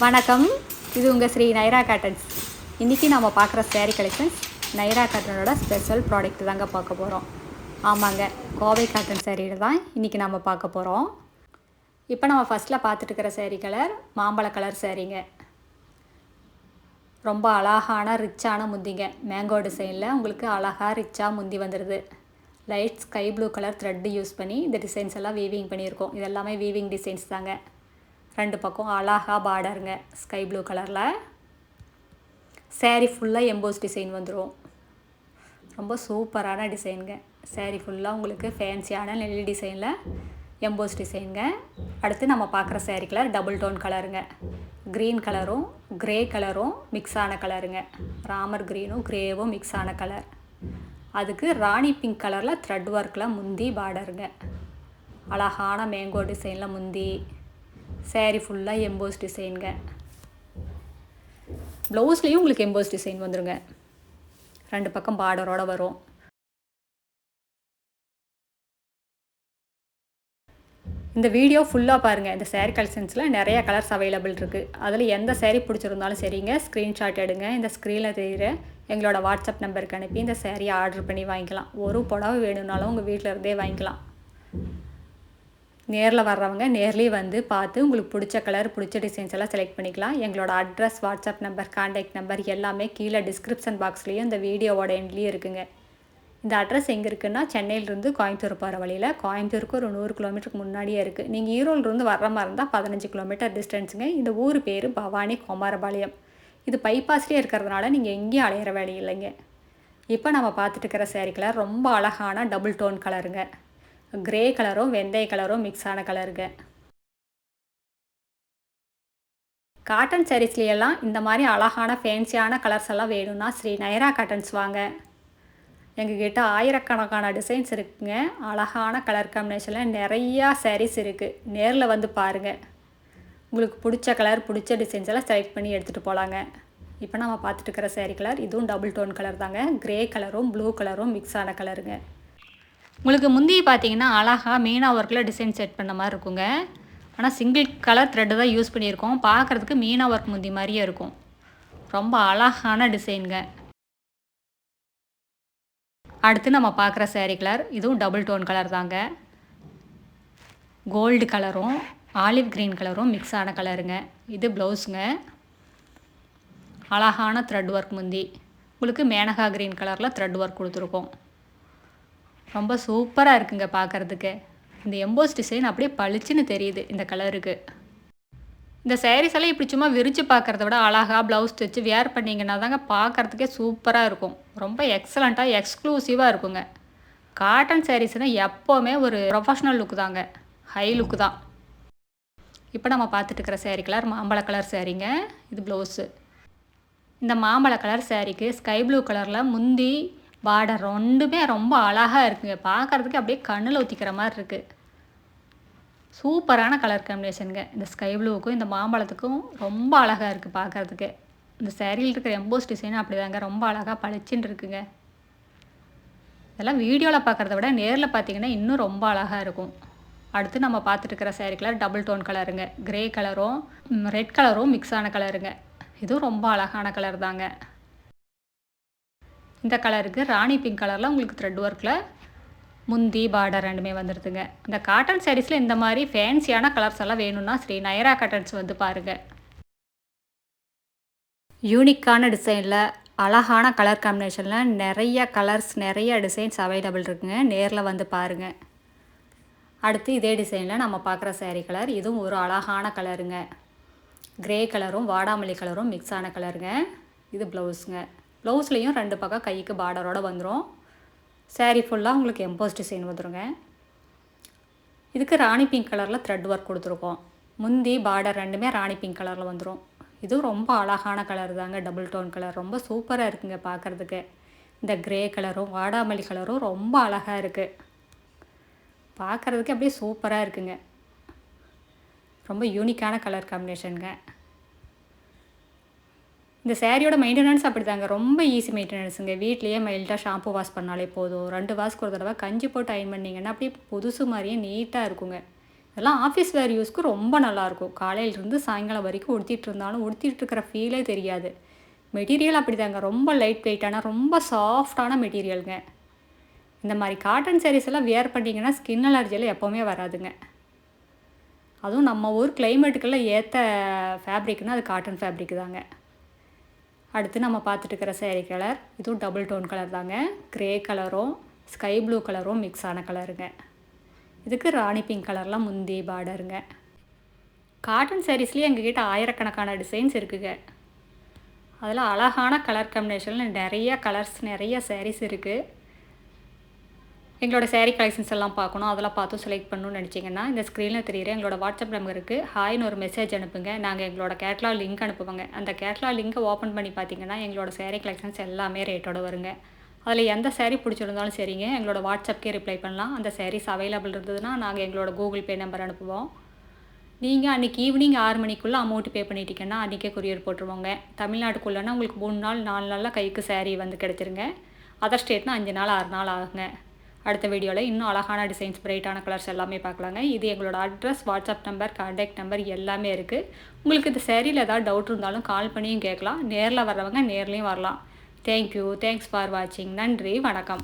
வணக்கம், இது உங்கள் ஸ்ரீ நைரா காட்டன்ஸ். இன்றைக்கி நம்ம பார்க்குற சேரீ கலெக்ஷன்ஸ் நைரா காட்டனோட ஸ்பெஷல் ப்ராடக்ட் தாங்க பார்க்க போகிறோம். ஆமாங்க, கோவை காட்டன் சேரீயில் தான் இன்றைக்கி நம்ம பார்க்க போகிறோம். இப்போ நம்ம ஃபஸ்ட்டில் பார்த்துட்டு இருக்கிற சேரீ கலர் மாம்பழ கலர் சேரீங்க. ரொம்ப அழகான ரிச்சான முந்திங்க. மேங்கோ டிசைனில் உங்களுக்கு அழகாக ரிச்சாக முந்தி வந்துடுது. Light sky blue colour thread use பண்ணி இந்த டிசைன்ஸ் எல்லாம் வீவிங் பண்ணியிருக்கோம். இதெல்லாமே வீவிங் டிசைன்ஸ் தாங்க. ரெண்டு பக்கம் அழகாக பார்டருங்க ஸ்கை ப்ளூ கலரில். சேரீ ஃபுல்லாக எம்போஸ் டிசைன் வந்துடும். ரொம்ப சூப்பரான டிசைனுங்க. சேரீ ஃபுல்லாக உங்களுக்கு ஃபேன்சியான நெல்லி டிசைனில் எம்போஸ் டிசைனுங்க. அடுத்து நம்ம பார்க்குற சேரீ கலர் டபுள் டோன் கலருங்க. க்ரீன் கலரும் க்ரே கலரும் மிக்ஸ் ஆன கலருங்க. ராமர் க்ரீனும் க்ரேவும் மிக்ஸ் ஆன கலர். அதுக்கு ராணி பிங்க் கலரில் த்ரெட் ஒர்க்கில் முந்தி பார்டருங்க. அழகான மேங்கோ டிசைனில் முந்தி. சேரீ ஃபுல்லாக எம்போஸ் டிசைனுங்க. ப்ளவுஸ்லேயும் உங்களுக்கு எம்போஸ் டிசைன் வந்துடுங்க. ரெண்டு பக்கம் பார்டரோடு வரும். இந்த வீடியோ ஃபுல்லாக பாருங்கள். இந்த சேரீ கலெக்ஷன்ஸில் நிறைய கலர்ஸ் அவைலபிள் இருக்குது. அதில் எந்த சேரீ பிடிச்சிருந்தாலும் சரிங்க, ஸ்க்ரீன்ஷாட் எடுங்க. இந்த ஸ்க்ரீனில் தெரிகிற எங்களோட வாட்ஸ்அப் நம்பருக்கு அனுப்பி இந்த சேரீயை ஆர்டர் பண்ணி வாங்கிக்கலாம். ஒரு புடவை வேணும்னாலும் உங்கள் வீட்டில் இருந்தே வாங்கிக்கலாம். நேரில் வர்றவங்க நேர்லேயே வந்து பார்த்து உங்களுக்கு பிடிச்ச கலர் பிடிச்ச டிசைன்ஸ் எல்லாம் செலக்ட் பண்ணிக்கலாம். எங்களோட address, WhatsApp number, contact number எல்லாமே கீழே டிஸ்கிரிப்ஷன் பாக்ஸ்லேயும் இந்த வீடியோவோட எண்ட்லேயும் இருக்குங்க. இந்த அட்ரஸ் எங்கே இருக்குன்னா, சென்னையிலேருந்து கோயம்புத்தூர் போகிற வழியில், கோயம்புத்தூருக்கு ஒரு 100 கிலோமீட்டருக்கு முன்னாடியே இருக்குது. நீங்கள் ஈரோடுலேருந்து வர்ற மாதிரி இருந்தால் 15 கிலோமீட்டர் டிஸ்டன்ஸுங்க. இந்த ஊர் பேர் பவானி குமாரபாளையம். இது பைபாஸ்லேயே இருக்கிறதுனால நீங்கள் எங்கேயும் அலையிற வேலை இல்லைங்க. இப்போ நம்ம பார்த்துட்டு இருக்கிற சேரீ கலர் ரொம்ப அழகான டபுள் டோன் கலருங்க. க்ரே கலரும் வெந்தய கலரும் மிக்ஸ் ஆன கலருங்க. காட்டன் சாரீஸ்லையெல்லாம் இந்த மாதிரி அழகான ஃபேன்சியான கலர்ஸ் எல்லாம் வேணும்னா ஸ்ரீ நைரா காட்டன்ஸ் வாங்க. எங்ககிட்ட ஆயிரக்கணக்கான டிசைன்ஸ் இருக்குங்க. அழகான கலர் காம்பினேஷனில் நிறையா சாரீஸ் இருக்குது. நேரில் வந்து பாருங்கள். உங்களுக்கு பிடிச்ச கலர் பிடிச்ச டிசைன்ஸ் எல்லாம் செலக்ட் பண்ணி எடுத்துகிட்டு போகலாங்க. இப்போ நம்ம பார்த்துட்டு இருக்கிற சேரீ கலர் இதுவும் டபுள் டோன் கலர் தாங்க. க்ரே கலரும் ப்ளூ கலரும் மிக்ஸ் ஆன கலருங்க. உங்களுக்கு முந்தி பார்த்தீங்கன்னா அழகாக மீனா ஒர்க்கில் டிசைன் செட் பண்ண மாதிரி இருக்குங்க. ஆனால் சிங்கிள் கலர் த்ரெட்டு தான் யூஸ் பண்ணியிருக்கோம். பார்க்குறதுக்கு மீனா ஒர்க் முந்தி மாதிரியே இருக்கும். ரொம்ப அழகான டிசைனுங்க. அடுத்து நம்ம பார்க்குற சேரீ கலர் இதுவும் டபுள் டோன் கலர் தாங்க. கோல்டு கலரும் ஆலிவ் க்ரீன் கலரும் மிக்ஸ் ஆன கலருங்க. இது ப்ளவுஸுங்க. அழகான த்ரெட் ஒர்க் முந்தி. உங்களுக்கு மேனகா க்ரீன் கலரில் த்ரெட் ஒர்க் கொடுத்துருக்கோம். ரொம்ப சூப்பராக இருக்குங்க பார்க்குறதுக்கு. இந்த எம்போஸ் டிசைன் அப்படியே பளிச்சுன்னு தெரியுது இந்த கலருக்கு. இந்த சாரீஸ் எல்லாம் இப்படி சும்மா விரித்து பார்க்குறத விட அழகாக ப்ளவுஸ் தைச்சு வேர் பண்ணிங்கன்னா தாங்க பார்க்குறதுக்கே சூப்பராக இருக்கும். ரொம்ப எக்ஸலண்ட்டாக எக்ஸ்க்ளூசிவாக இருக்குங்க. காட்டன் சாரீஸ்னால் எப்போவுமே ஒரு ப்ரொஃபஷ்னல் லுக்கு தாங்க, ஹை லுக்கு தான். இப்போ நம்ம பார்த்துட்டு இருக்கிற சேரீ கலர் மாம்பழ கலர் சேரீங்க. இது ப்ளவுஸு. இந்த மாம்பழ கலர் சேரீக்கு ஸ்கை ப்ளூ கலரில் முந்தி பார்டர் ரெண்டுமே ரொம்ப அழகாக இருக்குங்க. பார்க்குறதுக்கு அப்படியே கண்ணில் ஊற்றிக்கிற மாதிரி இருக்குது. சூப்பரான கலர் காம்பினேஷனுங்க. இந்த ஸ்கை ப்ளூவுக்கும் இந்த மாம்பழத்துக்கும் ரொம்ப அழகாக இருக்குது பார்க்குறதுக்கு. இந்த சேரீயில் இருக்கிற எம்போஸ் டிசைனும் அப்படி தாங்க ரொம்ப அழகாக பளிச்சுன்னு இருக்குங்க. இதெல்லாம் வீடியோவில் பார்க்குறத விட நேரில் பார்த்தீங்கன்னா இன்னும் ரொம்ப அழகாக இருக்கும். அடுத்து நம்ம பார்த்துட்டு இருக்கிற சேரீ கலர் டபுள் டோன் கலருங்க. க்ரே கலரும் ரெட் கலரும் மிக்ஸ் ஆன கலருங்க. இதுவும் ரொம்ப அழகான கலர் தாங்க. இந்த கலருக்கு ராணி பிங்க் கலரில் உங்களுக்கு த்ரெட் ஒர்க்கில் முந்தி பார்டர் ரெண்டுமே வந்துடுதுங்க. இந்த காட்டன் சாரீஸில் இந்த மாதிரி ஃபேன்சியான கலர்ஸ் எல்லாம் வேணும்னா ஸ்ரீ நைரா காட்டன்ஸ் வந்து பாருங்கள். யூனிக்கான டிசைனில் அழகான கலர் காம்பினேஷனில் நிறைய கலர்ஸ் நிறைய டிசைன்ஸ் அவைலபிள் இருக்குங்க. நேரில் வந்து பாருங்கள். அடுத்து இதே டிசைனில் நம்ம பார்க்குற சேரீ கலர் இதுவும் ஒரு அழகான கலருங்க. க்ரே கலரும் வாடாமல்லி கலரும் மிக்ஸ் ஆன கலருங்க. இது ப்ளவுஸுங்க. ப்ளவுஸ்லேயும் ரெண்டு பக்கம் கைக்கு பார்டரோடு வந்துடும். சேரீ ஃபுல்லாக உங்களுக்கு எம்போஸ் டிசைன் வந்துடுங்க. இதுக்கு ராணி பிங்க் கலரில் த்ரெட் ஒர்க் கொடுத்துருக்கோம். முந்தி பார்டர் ரெண்டுமே ராணி பிங்க் கலரில் வந்துடும். இதுவும் ரொம்ப அழகான கலர் தாங்க. டபுள் டோன் கலர் ரொம்ப சூப்பராக இருக்குங்க பார்க்குறதுக்கு. இந்த க்ரே கலரும் வாடாமல்லி கலரும் ரொம்ப அழகாக இருக்குது. பார்க்குறதுக்கு அப்படியே சூப்பராக இருக்குங்க. ரொம்ப யூனிக்கான கலர் காம்பினேஷனுங்க. இந்த சேரீயோட மெயின்டெனன்ஸ் அப்படி தாங்க, ரொம்ப ஈஸி மெயின்டெனன்ஸுங்க. வீட்லேயே மைல்டாக ஷாம்பு வாஷ் பண்ணாலே போதும். 2 வாஷ்க்கு ஒரு தடவை கஞ்சி போட்டு அயன் பண்ணிங்கன்னா அப்படியே புதுசு மாதிரியே நீட்டாக இருக்குங்க. இதெல்லாம் ஆஃபீஸ் வேர் யூஸ்க்கு ரொம்ப நல்லாயிருக்கும். காலையிலேருந்து சாயங்காலம் வரைக்கும் உடுத்திட்டு இருந்தாலும் உடுத்திட்டு இருக்கிற ஃபீலே தெரியாது. மெட்டீரியல் அப்படி தாங்க, ரொம்ப லைட் வெயிட்டான ரொம்ப சாஃப்டான மெட்டீரியலுங்க. இந்த மாதிரி காட்டன் சாரீஸ் எல்லாம் வியர் பண்ணிங்கன்னா ஸ்கின் அலர்ஜியெல்லாம் எப்போவுமே வராதுங்க. அதுவும் நம்ம ஊர் கிளைமேட்டுக்கெல்லாம் ஏற்ற ஃபேப்ரிக்னால் அது காட்டன் ஃபேப்ரிக் தாங்க. அடுத்து நம்ம பார்த்துட்டு இருக்கிற சேரீ கலர் இதுவும் டபுள் டோன் கலர் தாங்க. க்ரே கலரும் ஸ்கை ப்ளூ கலரும் மிக்ஸ் ஆன கலருங்க. இதுக்கு ராணி பிங்க் கலர்லாம் முந்தி பார்டருங்க. காட்டன் சாரீஸ்லேயே எங்ககிட்ட ஆயிரக்கணக்கான டிசைன்ஸ் இருக்குங்க. அதில் அழகான கலர் காம்பினேஷனில் நிறைய கலர்ஸ் நிறைய சாரீஸ் இருக்குது. எங்களோட சேரீ கலெக்ஷன்ஸ் எல்லாம் பார்க்கணும், அதெல்லாம் பார்த்து செலக்ட் பண்ணணும்னு நினச்சிங்கன்னா இந்த ஸ்க்ரீனில் தெரியுற எங்களோட வாட்ஸ்அப் நம்பருக்கு ஹாய்னு ஒரு மெசேஜ் அனுப்புங்க. நாங்கள் எங்களோட கேட்லாக் லிங்க் அனுப்புவோங்க. அந்த கேட்லாக் லிங்கை ஓப்பன் பண்ணி பார்த்தீங்கன்னா எங்களோட சேரீ கலெக்ஷன்ஸ் எல்லாமே ரேட்டோடு வருங்க. அதில் எந்த சேரீ பிடிச்சிருந்தாலும் சரிங்க, எங்களோட வாட்ஸ்அப்கே ரிப்ளை பண்ணலாம். அந்த சாரீஸ் அவைலபிள் இருந்ததுன்னா நாங்கள் எங்களோட கூகுள் பே நம்பர் அனுப்புவோம். நீங்கள் அன்றைக்கி ஈவினிங் 6 மணிக்குள்ளே அமௌண்ட் பே பண்ணிட்டீங்கன்னா அன்றைக்கே கொரியர் போட்டுருவோங்க. தமிழ்நாட்டுக்குள்ளேனா உங்களுக்கு 3 நாள் 4 நாளில் கைக்கு சேரீ வந்து கிடச்சிருங்க. அதர் ஸ்டேட்னா 5 நாள் 6 நாள் ஆகுங்க. அடுத்த வீடியோவில் இன்னும் அழகான டிசைன்ஸ் பிரைட்டான கலர்ஸ் எல்லாமே பார்க்கலாங்க. இது எங்களோட address, WhatsApp number, contact number எல்லாமே இருக்குது. உங்களுக்கு இந்த சேரீயில் ஏதாவது டவுட் இருந்தாலும் கால் பண்ணியும் கேட்கலாம். நேரில் வர்றவங்க நேர்லேயும் வரலாம். தேங்க்யூ. தேங்க்ஸ் ஃபார் வாட்சிங். நன்றி, வணக்கம்.